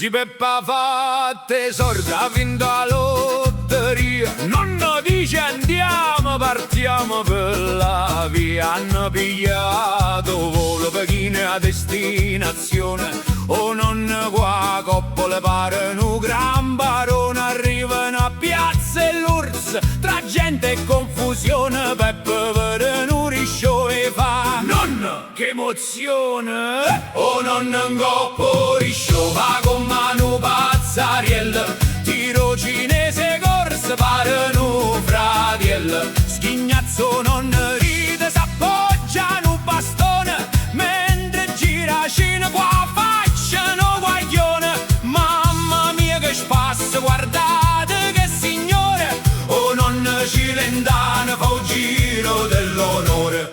Si Peppa fatte sordi, ha vinto la lotteria. Nonno dice andiamo, partiamo per la via. Hanno pigliato volo Pechino a destinazione. O nonno qua coppole pare un gran barone. Arrivano a piazza e l'Urs, tra gente e confusione. Peppa vede un risciò e fa: nonno, che emozione! O nonno in coppo risciò va con mano Pazzariel. Tiro cinese corsa pare un fradiel. Schignazzo non ride, s'appoggia un bastone, mentre gira cina qua facciano guaglione. Mamma mia che spasso, guardate che signore! O nonno cilendano fa un giro dell'onore.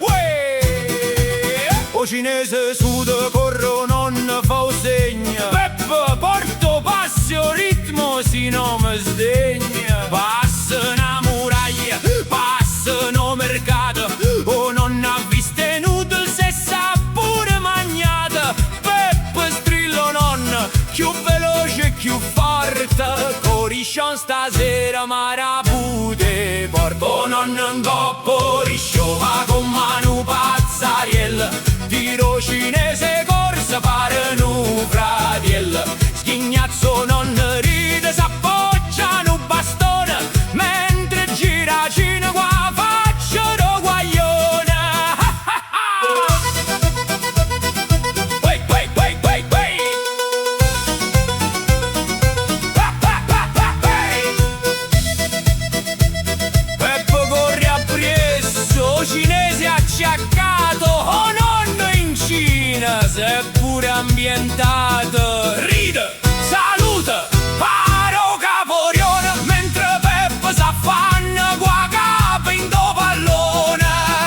O cinese su de corro non fa un segno. Peppa porto passo ritmo si non mi sdegna. Passa una muraglia, passa no mercato. O non ha visto noodle se sa pure magnata. Peppa strillo nonna, più veloce e più forte. Coriscion stasera marabute porta. O nonno in coppo risciò va con mano Pazzariel. Tiro cinese corsa pare un fradiel. Schignazzo non ride, s'appoggia un bastone, mentre gira cina qua facciano guaglione. Wey, wey, wey, wey, wey. Peppa corre appresso, cinese acciaccato. Oh nonno in Cina, seppure ambientato, ride, saluta, paro caporione, mentre Peppa s'affanna qua capo in do pallone.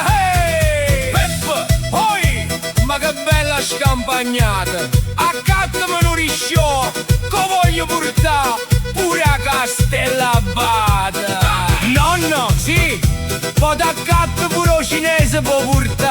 Hey! Peppa, oi, ma che bella scampagnata! Accattami un risciò, che voglio portare pure a Castellabate. Nonno, sì, poi t'accatto pure cinese può portare.